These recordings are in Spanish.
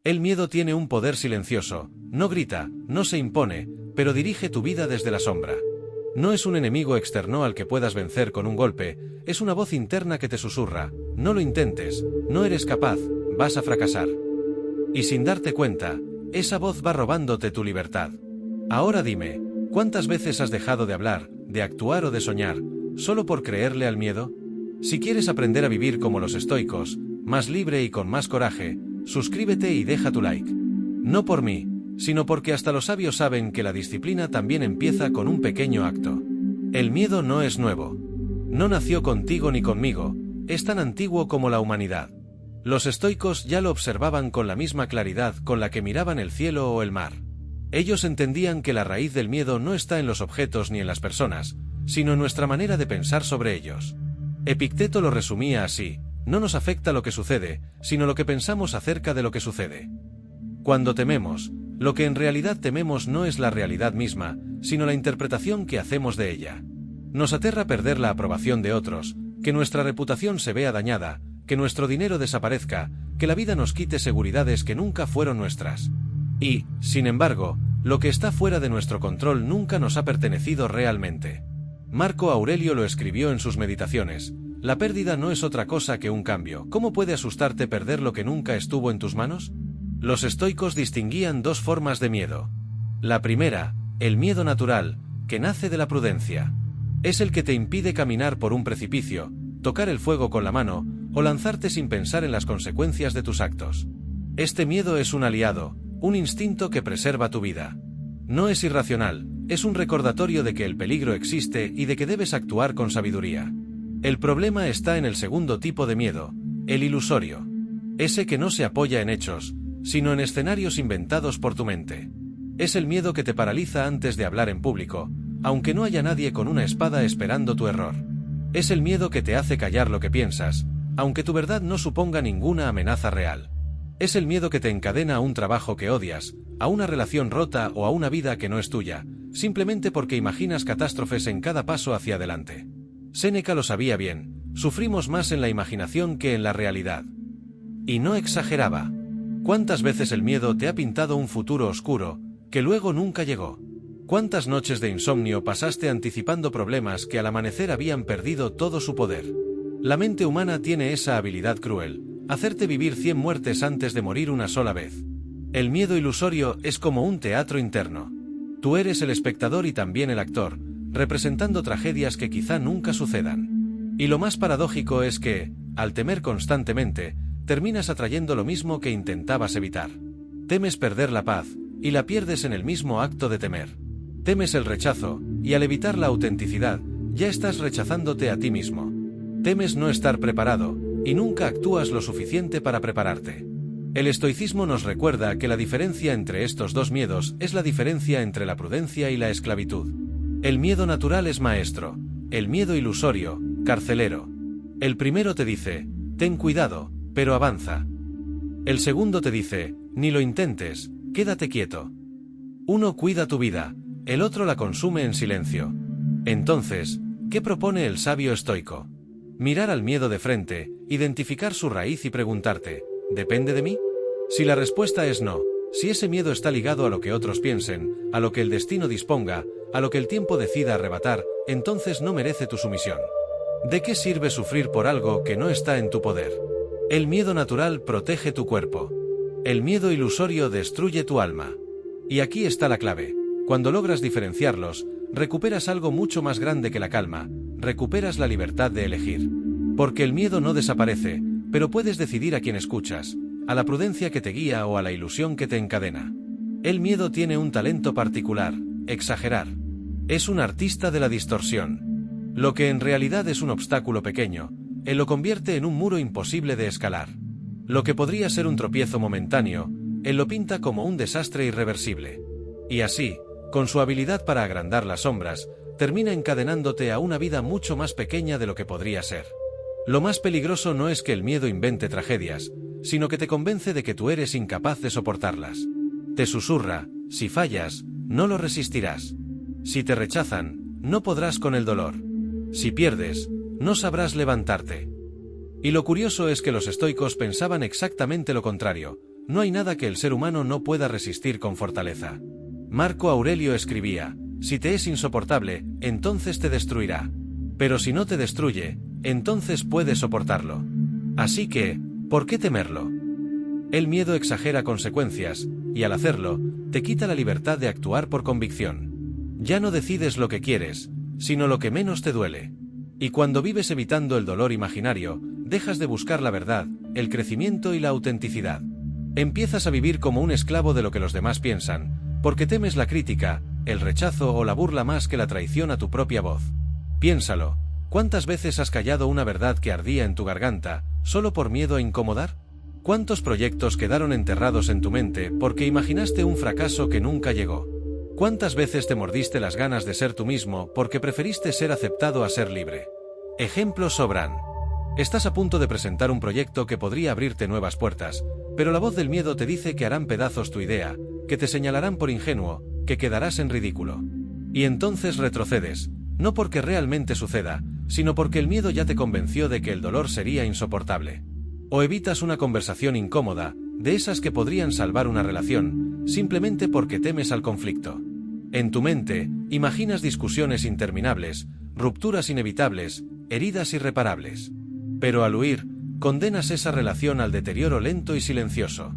El miedo tiene un poder silencioso, no grita, no se impone, pero dirige tu vida desde la sombra. No es un enemigo externo al que puedas vencer con un golpe, es una voz interna que te susurra: no lo intentes, no eres capaz, vas a fracasar. Y sin darte cuenta, esa voz va robándote tu libertad. Ahora dime, ¿cuántas veces has dejado de hablar, de actuar o de soñar, solo por creerle al miedo? Si quieres aprender a vivir como los estoicos, más libre y con más coraje, suscríbete y deja tu like. No por mí, sino porque hasta los sabios saben que la disciplina también empieza con un pequeño acto. El miedo no es nuevo. No nació contigo ni conmigo, es tan antiguo como la humanidad. Los estoicos ya lo observaban con la misma claridad con la que miraban el cielo o el mar. Ellos entendían que la raíz del miedo no está en los objetos ni en las personas, sino en nuestra manera de pensar sobre ellos. Epicteto lo resumía así: no nos afecta lo que sucede, sino lo que pensamos acerca de lo que sucede. Cuando tememos, lo que en realidad tememos no es la realidad misma, sino la interpretación que hacemos de ella. Nos aterra perder la aprobación de otros, que nuestra reputación se vea dañada, que nuestro dinero desaparezca, que la vida nos quite seguridades que nunca fueron nuestras. Y, sin embargo, lo que está fuera de nuestro control nunca nos ha pertenecido realmente. Marco Aurelio lo escribió en sus Meditaciones: la pérdida no es otra cosa que un cambio. ¿Cómo puede asustarte perder lo que nunca estuvo en tus manos? Los estoicos distinguían dos formas de miedo. La primera, el miedo natural, que nace de la prudencia. Es el que te impide caminar por un precipicio, tocar el fuego con la mano, o lanzarte sin pensar en las consecuencias de tus actos. Este miedo es un aliado, un instinto que preserva tu vida. No es irracional, es un recordatorio de que el peligro existe y de que debes actuar con sabiduría. El problema está en el segundo tipo de miedo, el ilusorio. Ese que no se apoya en hechos, sino en escenarios inventados por tu mente. Es el miedo que te paraliza antes de hablar en público, aunque no haya nadie con una espada esperando tu error. Es el miedo que te hace callar lo que piensas, aunque tu verdad no suponga ninguna amenaza real. Es el miedo que te encadena a un trabajo que odias, a una relación rota o a una vida que no es tuya, simplemente porque imaginas catástrofes en cada paso hacia adelante. Séneca lo sabía bien: sufrimos más en la imaginación que en la realidad. Y no exageraba. ¿Cuántas veces el miedo te ha pintado un futuro oscuro, que luego nunca llegó? ¿Cuántas noches de insomnio pasaste anticipando problemas que al amanecer habían perdido todo su poder? La mente humana tiene esa habilidad cruel: hacerte vivir 100 muertes antes de morir una sola vez. El miedo ilusorio es como un teatro interno. Tú eres el espectador y también el actor, representando tragedias que quizá nunca sucedan. Y lo más paradójico es que, al temer constantemente, terminas atrayendo lo mismo que intentabas evitar. Temes perder la paz, y la pierdes en el mismo acto de temer. Temes el rechazo, y al evitar la autenticidad, ya estás rechazándote a ti mismo. Temes no estar preparado, y nunca actúas lo suficiente para prepararte. El estoicismo nos recuerda que la diferencia entre estos dos miedos es la diferencia entre la prudencia y la esclavitud. El miedo natural es maestro, el miedo ilusorio, carcelero. El primero te dice: ten cuidado, pero avanza. El segundo te dice: ni lo intentes, quédate quieto. Uno cuida tu vida, el otro la consume en silencio. Entonces, ¿qué propone el sabio estoico? Mirar al miedo de frente, identificar su raíz y preguntarte: ¿depende de mí? Si la respuesta es no, si ese miedo está ligado a lo que otros piensen, a lo que el destino disponga, a lo que el tiempo decida arrebatar, entonces no merece tu sumisión. ¿De qué sirve sufrir por algo que no está en tu poder? El miedo natural protege tu cuerpo. El miedo ilusorio destruye tu alma. Y aquí está la clave: cuando logras diferenciarlos, recuperas algo mucho más grande que la calma, recuperas la libertad de elegir. Porque el miedo no desaparece, pero puedes decidir a quién escuchas, a la prudencia que te guía o a la ilusión que te encadena. El miedo tiene un talento particular: exagerar. Es un artista de la distorsión. Lo que en realidad es un obstáculo pequeño, él lo convierte en un muro imposible de escalar. Lo que podría ser un tropiezo momentáneo, él lo pinta como un desastre irreversible. Y así, con su habilidad para agrandar las sombras, termina encadenándote a una vida mucho más pequeña de lo que podría ser. Lo más peligroso no es que el miedo invente tragedias, sino que te convence de que tú eres incapaz de soportarlas. Te susurra: si fallas, no lo resistirás. Si te rechazan, no podrás con el dolor. Si pierdes, no sabrás levantarte. Y lo curioso es que los estoicos pensaban exactamente lo contrario: no hay nada que el ser humano no pueda resistir con fortaleza. Marco Aurelio escribía: si te es insoportable, entonces te destruirá. Pero si no te destruye, entonces puedes soportarlo. Así que, ¿por qué temerlo? El miedo exagera consecuencias, y al hacerlo, te quita la libertad de actuar por convicción. Ya no decides lo que quieres, sino lo que menos te duele. Y cuando vives evitando el dolor imaginario, dejas de buscar la verdad, el crecimiento y la autenticidad. Empiezas a vivir como un esclavo de lo que los demás piensan, porque temes la crítica, el rechazo o la burla más que la traición a tu propia voz. Piénsalo, ¿cuántas veces has callado una verdad que ardía en tu garganta, solo por miedo a incomodar? ¿Cuántos proyectos quedaron enterrados en tu mente porque imaginaste un fracaso que nunca llegó? ¿Cuántas veces te mordiste las ganas de ser tú mismo porque preferiste ser aceptado a ser libre? Ejemplos sobran. Estás a punto de presentar un proyecto que podría abrirte nuevas puertas, pero la voz del miedo te dice que harán pedazos tu idea, que te señalarán por ingenuo, que quedarás en ridículo. Y entonces retrocedes, no porque realmente suceda, sino porque el miedo ya te convenció de que el dolor sería insoportable. O evitas una conversación incómoda, de esas que podrían salvar una relación, simplemente porque temes al conflicto. En tu mente, imaginas discusiones interminables, rupturas inevitables, heridas irreparables. Pero al huir, condenas esa relación al deterioro lento y silencioso.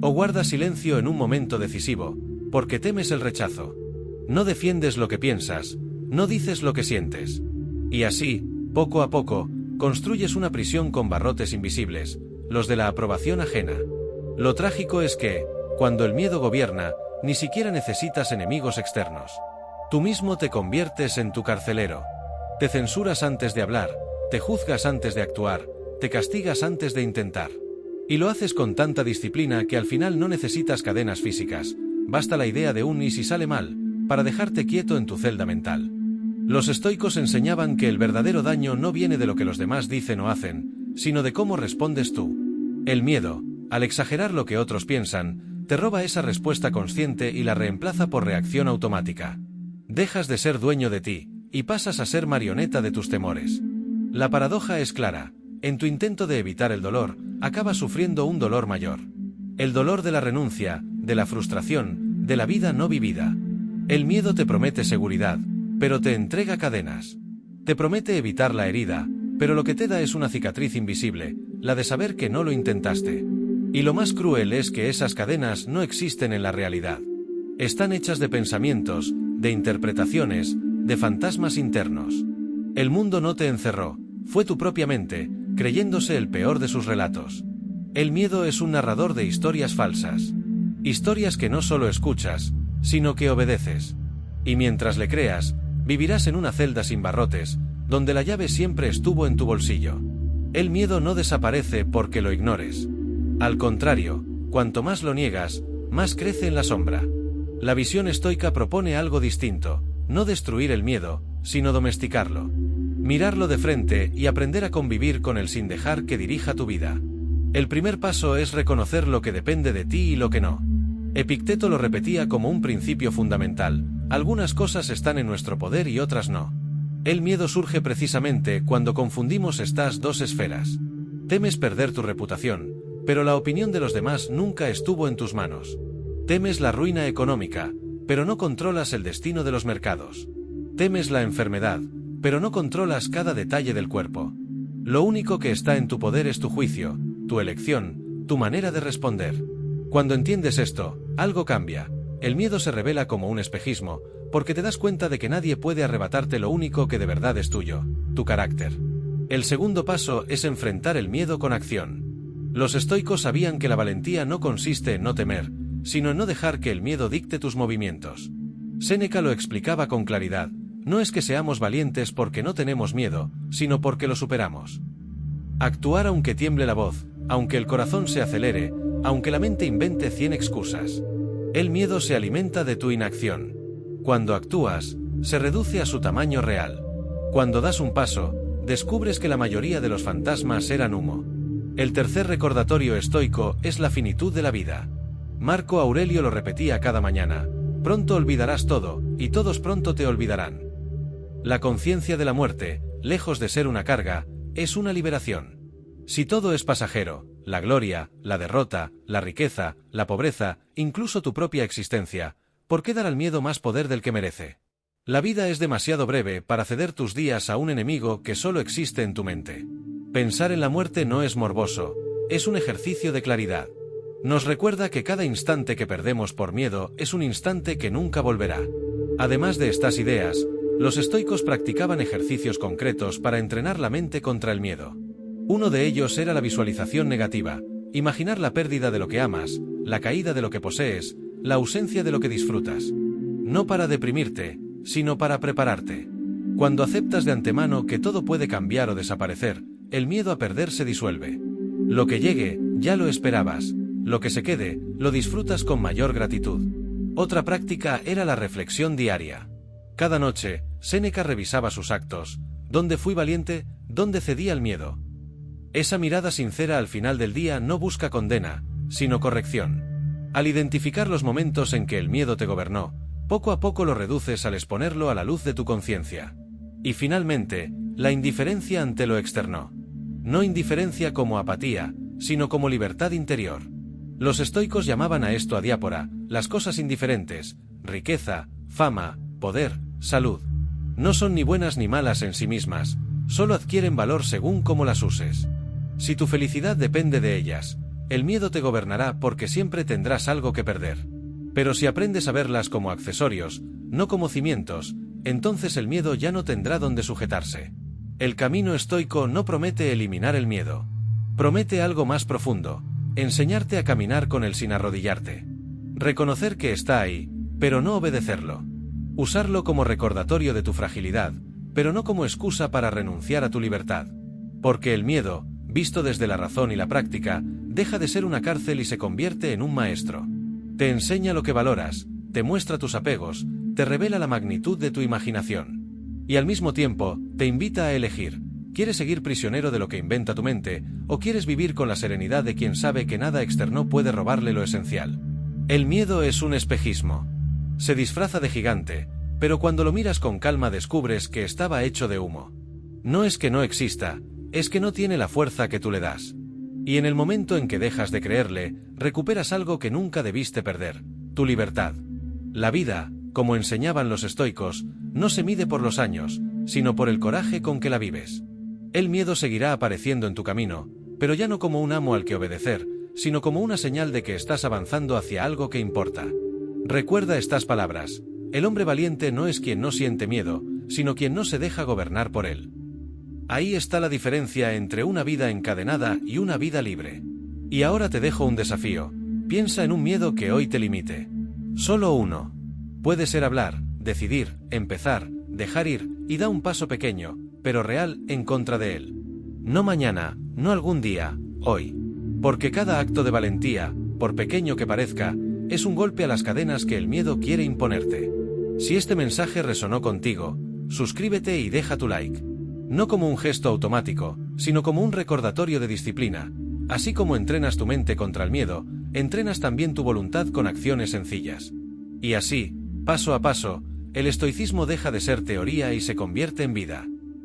O guardas silencio en un momento decisivo, porque temes el rechazo. No defiendes lo que piensas, no dices lo que sientes. Y así, poco a poco, construyes una prisión con barrotes invisibles, los de la aprobación ajena. Lo trágico es que, cuando el miedo gobierna, ni siquiera necesitas enemigos externos. Tú mismo te conviertes en tu carcelero. Te censuras antes de hablar, te juzgas antes de actuar, te castigas antes de intentar. Y lo haces con tanta disciplina que al final no necesitas cadenas físicas, basta la idea de un "y si sale mal", para dejarte quieto en tu celda mental. Los estoicos enseñaban que el verdadero daño no viene de lo que los demás dicen o hacen, sino de cómo respondes tú. El miedo, al exagerar lo que otros piensan, te roba esa respuesta consciente y la reemplaza por reacción automática. Dejas de ser dueño de ti, y pasas a ser marioneta de tus temores. La paradoja es clara: en tu intento de evitar el dolor, acabas sufriendo un dolor mayor. El dolor de la renuncia, de la frustración, de la vida no vivida. El miedo te promete seguridad, pero te entrega cadenas. Te promete evitar la herida, pero lo que te da es una cicatriz invisible, la de saber que no lo intentaste. Y lo más cruel es que esas cadenas no existen en la realidad. Están hechas de pensamientos, de interpretaciones, de fantasmas internos. El mundo no te encerró, fue tu propia mente, creyéndose el peor de sus relatos. El miedo es un narrador de historias falsas. Historias que no solo escuchas, sino que obedeces. Y mientras le creas, vivirás en una celda sin barrotes, donde la llave siempre estuvo en tu bolsillo. El miedo no desaparece porque lo ignores. Al contrario, cuanto más lo niegas, más crece en la sombra. La visión estoica propone algo distinto: no destruir el miedo, sino domesticarlo. Mirarlo de frente y aprender a convivir con él sin dejar que dirija tu vida. El primer paso es reconocer lo que depende de ti y lo que no. Epicteto lo repetía como un principio fundamental: algunas cosas están en nuestro poder y otras no. El miedo surge precisamente cuando confundimos estas dos esferas. Temes perder tu reputación, pero la opinión de los demás nunca estuvo en tus manos. Temes la ruina económica, pero no controlas el destino de los mercados. Temes la enfermedad, pero no controlas cada detalle del cuerpo. Lo único que está en tu poder es tu juicio, tu elección, tu manera de responder. Cuando entiendes esto, algo cambia. El miedo se revela como un espejismo, porque te das cuenta de que nadie puede arrebatarte lo único que de verdad es tuyo: tu carácter. El segundo paso es enfrentar el miedo con acción. Los estoicos sabían que la valentía no consiste en no temer, sino en no dejar que el miedo dicte tus movimientos. Séneca lo explicaba con claridad: no es que seamos valientes porque no tenemos miedo, sino porque lo superamos. Actuar aunque tiemble la voz, aunque el corazón se acelere, aunque la mente invente 100 excusas. El miedo se alimenta de tu inacción. Cuando actúas, se reduce a su tamaño real. Cuando das un paso, descubres que la mayoría de los fantasmas eran humo. El tercer recordatorio estoico es la finitud de la vida. Marco Aurelio lo repetía cada mañana: pronto olvidarás todo, y todos pronto te olvidarán. La conciencia de la muerte, lejos de ser una carga, es una liberación. Si todo es pasajero, la gloria, la derrota, la riqueza, la pobreza, incluso tu propia existencia. ¿Por qué dar al miedo más poder del que merece? La vida es demasiado breve para ceder tus días a un enemigo que solo existe en tu mente. Pensar en la muerte no es morboso, es un ejercicio de claridad. Nos recuerda que cada instante que perdemos por miedo es un instante que nunca volverá. Además de estas ideas, los estoicos practicaban ejercicios concretos para entrenar la mente contra el miedo. Uno de ellos era la visualización negativa, imaginar la pérdida de lo que amas, la caída de lo que posees, la ausencia de lo que disfrutas. No para deprimirte, sino para prepararte. Cuando aceptas de antemano que todo puede cambiar o desaparecer, el miedo a perder se disuelve. Lo que llegue, ya lo esperabas. Lo que se quede, lo disfrutas con mayor gratitud. Otra práctica era la reflexión diaria. Cada noche, Séneca revisaba sus actos. ¿Dónde fui valiente? ¿Dónde cedí al miedo? Esa mirada sincera al final del día no busca condena, sino corrección. Al identificar los momentos en que el miedo te gobernó, poco a poco lo reduces al exponerlo a la luz de tu conciencia. Y finalmente, la indiferencia ante lo externo. No indiferencia como apatía, sino como libertad interior. Los estoicos llamaban a esto adiápora, las cosas indiferentes, riqueza, fama, poder, salud. No son ni buenas ni malas en sí mismas, solo adquieren valor según cómo las uses. Si tu felicidad depende de ellas, el miedo te gobernará porque siempre tendrás algo que perder. Pero si aprendes a verlas como accesorios, no como cimientos, entonces el miedo ya no tendrá donde sujetarse. El camino estoico no promete eliminar el miedo. Promete algo más profundo, enseñarte a caminar con él sin arrodillarte. Reconocer que está ahí, pero no obedecerlo. Usarlo como recordatorio de tu fragilidad, pero no como excusa para renunciar a tu libertad. Porque el miedo, visto desde la razón y la práctica, deja de ser una cárcel y se convierte en un maestro. Te enseña lo que valoras, te muestra tus apegos, te revela la magnitud de tu imaginación. Y al mismo tiempo, te invita a elegir. ¿Quieres seguir prisionero de lo que inventa tu mente, o quieres vivir con la serenidad de quien sabe que nada externo puede robarle lo esencial? El miedo es un espejismo. Se disfraza de gigante, pero cuando lo miras con calma descubres que estaba hecho de humo. No es que no exista, es que no tiene la fuerza que tú le das. Y en el momento en que dejas de creerle, recuperas algo que nunca debiste perder, tu libertad. La vida, como enseñaban los estoicos, no se mide por los años, sino por el coraje con que la vives. El miedo seguirá apareciendo en tu camino, pero ya no como un amo al que obedecer, sino como una señal de que estás avanzando hacia algo que importa. Recuerda estas palabras: el hombre valiente no es quien no siente miedo, sino quien no se deja gobernar por él. Ahí está la diferencia entre una vida encadenada y una vida libre. Y ahora te dejo un desafío. Piensa en un miedo que hoy te limite. Solo uno. Puede ser hablar, decidir, empezar, dejar ir, y da un paso pequeño, pero real, en contra de él. No mañana, no algún día, hoy. Porque cada acto de valentía, por pequeño que parezca, es un golpe a las cadenas que el miedo quiere imponerte. Si este mensaje resonó contigo, suscríbete y deja tu like. No como un gesto automático, sino como un recordatorio de disciplina. Así como entrenas tu mente contra el miedo, entrenas también tu voluntad con acciones sencillas. Y así, paso a paso, el estoicismo deja de ser teoría y se convierte en vida.